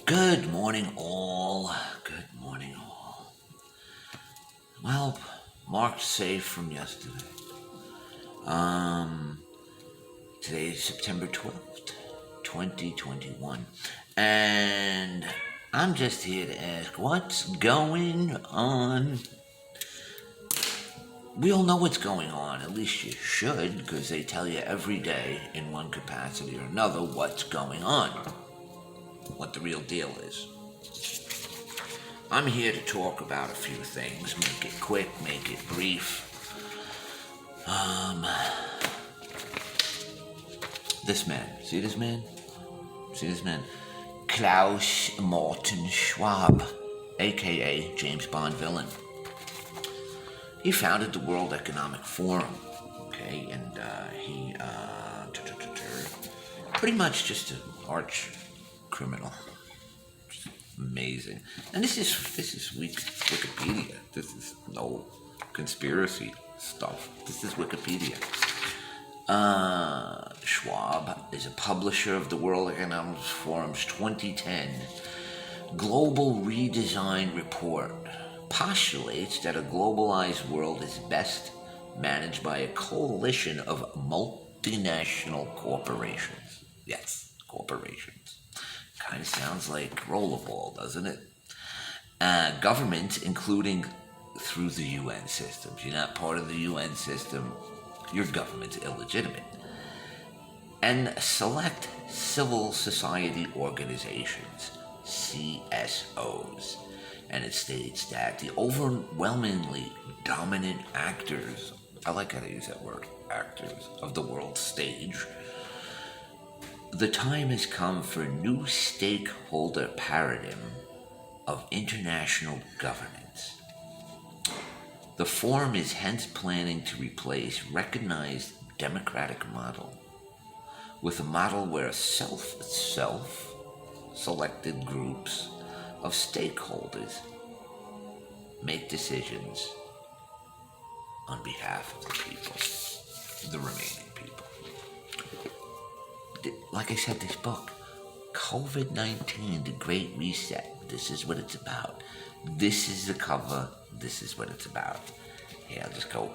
Good morning, all. Good morning, all. Well, marked safe from yesterday. Um, Today is September 12th, 2021. And I'm just here to ask, what's going on? We all know what's going on. At least you should, because they tell you every day in one capacity or another what's going on, what the real deal is. I'm here to talk about a few things, make it quick, make it brief. Um, this man, see this man? See this man? Klaus Morten Schwab, aka James Bond villain. He founded the World Economic Forum, okay, and he pretty much just an arch criminal. Amazing. And this is Wikipedia. This is no conspiracy stuff. This is Wikipedia. Schwab is a publisher of the World Economic Forum's 2010 Global Redesign Report. Postulates that a globalized world is best managed by a coalition of multinational corporations. Yes, corporations. Kind of sounds like rollerball, doesn't it? Governments, including through the UN systems. You're not part of the UN system, your government's illegitimate. And select civil society organizations, CSOs. And it states that the overwhelmingly dominant actors, I like how they use that word, actors, of the world stage, the time has come for a new stakeholder paradigm of international governance. The forum is hence planning to replace recognized democratic model with a model where self-selected groups of stakeholders make decisions on behalf of the people, the remaining people. Like I said, this book, COVID-19, The Great Reset, this is what it's about. This is the cover, this is what it's about. Here, I'll just go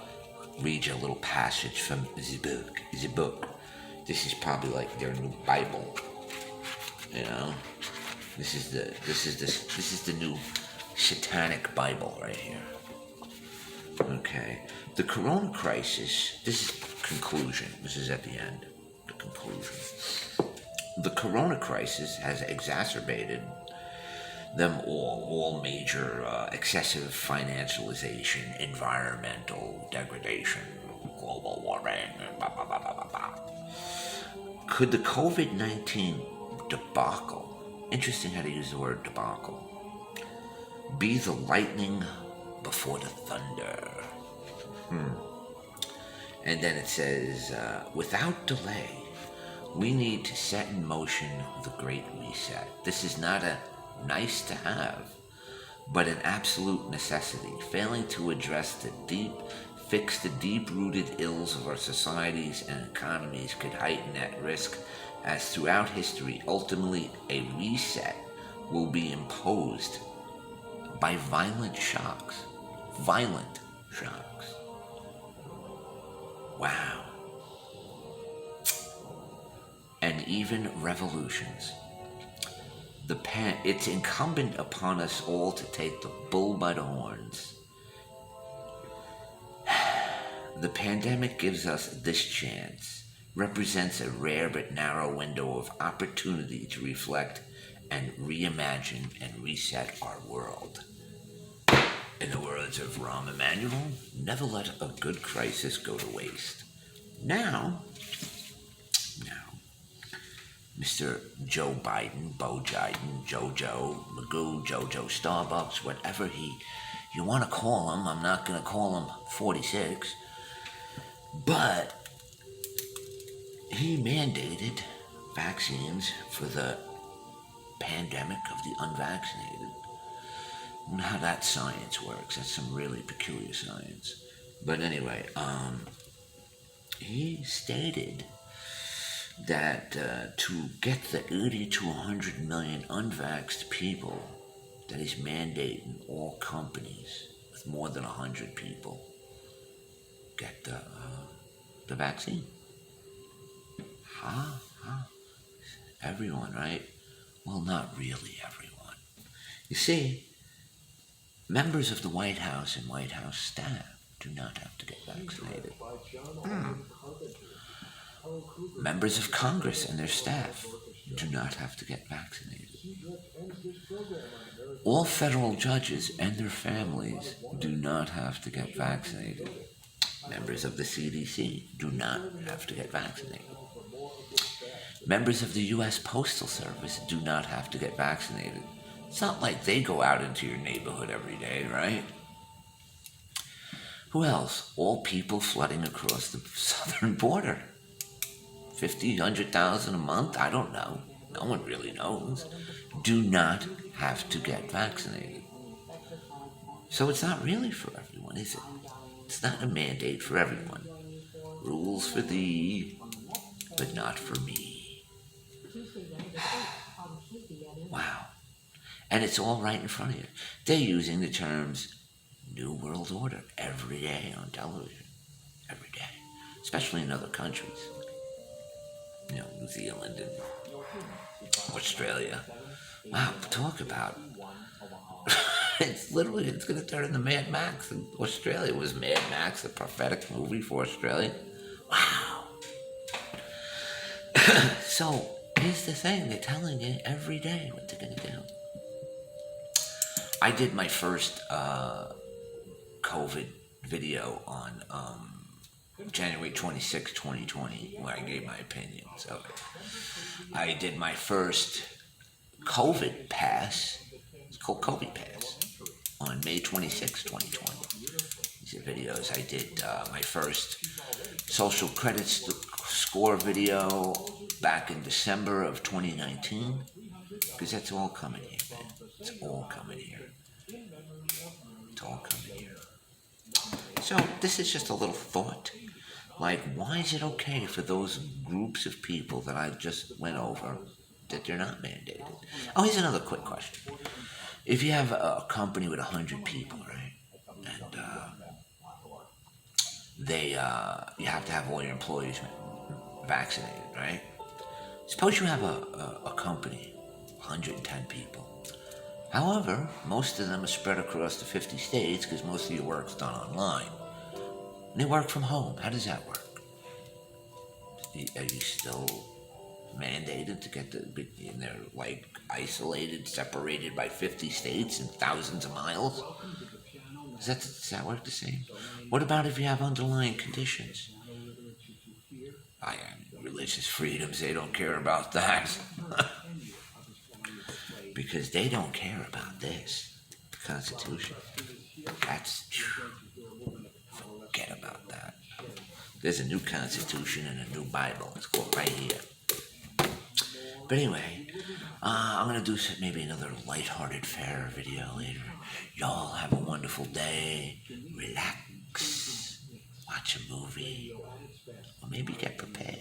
read you a little passage from the book. This is probably like their new Bible, you know? This is the new satanic Bible right here. Okay. The corona crisis, this is conclusion. This is at the end. The conclusion. The corona crisis has exacerbated them all major excessive financialization, environmental degradation, global warming, blah, blah, blah, blah, blah, blah. Could the COVID-19 debacle, interesting how to use the word debacle, be the lightning before the thunder? And then it says, without delay, we need to set in motion the Great Reset. This is not a nice to have, but an absolute necessity. Failing to fix the deep-rooted ills of our societies and economies could heighten that risk, as throughout history, ultimately a reset will be imposed by violent shocks. Violent shocks. Wow. And even revolutions. It's incumbent upon us all to take the bull by the horns. The pandemic gives us this chance, represents a rare but narrow window of opportunity to reflect and reimagine and reset our world. In the words of Rahm Emanuel, never let a good crisis go to waste. Now, Mr. Joe Biden, Bo Jiden, Jojo, Magoo, Jojo Starbucks, whatever you want to call him, I'm not going to call him 46, but he mandated vaccines for the pandemic of the unvaccinated. I don't know how that science works. That's some really peculiar science. But anyway, he stated that to get the 80 to 100 million unvaxxed people, that is mandating all companies with more than 100 people get the vaccine. Huh? Everyone, right? Well, not really everyone. You see, members of the White House and White House staff do not have to get vaccinated. Members of Congress and their staff do not have to get vaccinated. All federal judges and their families do not have to get vaccinated. Members of the CDC do not have to get vaccinated. Members of the U.S. Postal Service do not have to get vaccinated. It's not like they go out into your neighborhood every day, right? Who else? All people flooding across the southern border. 50, 100,000 a month? I don't know. No one really knows. Do not have to get vaccinated. So it's not really for everyone, is it? It's not a mandate for everyone. Rules for thee, but not for me. Wow. And it's all right in front of you. They're using the terms New World Order every day on television. Every day. Especially in other countries. You know, New Zealand and Australia. Wow, talk about it's going to turn into Mad Max. In Australia was Mad Max, a prophetic movie for Australia. Wow. So, here's the thing. They're telling you every day what they're going to do. I did my first COVID video on January 26, 2020, where I gave my opinions of it. I did my first COVID pass. It's called COVID Pass on May 26, 2020. These are videos. I did my first social credit score video back in December of 2019, because that's all coming here, man. It's all coming here. It's all coming here. So this is just a little thought. Like, why is it okay for those groups of people that I just went over that they're not mandated? Oh, here's another quick question. If you have a company with 100 people, right, and you have to have all your employees vaccinated, right? Suppose you have a company, 110 people. However, most of them are spread across the 50 states because most of your work's done online. And they work from home. How does that work? Are you still mandated to get and they're like isolated, separated by 50 states and thousands of miles? Does that work the same? What about if you have underlying conditions? Religious freedoms, they don't care about that. Because they don't care about this. The Constitution. Forget about that. There's a new Constitution and a new Bible. It's called right here. But anyway, I'm going to do maybe another lighthearted fair video later. Y'all have a wonderful day. Relax. Watch a movie. Or maybe get prepared.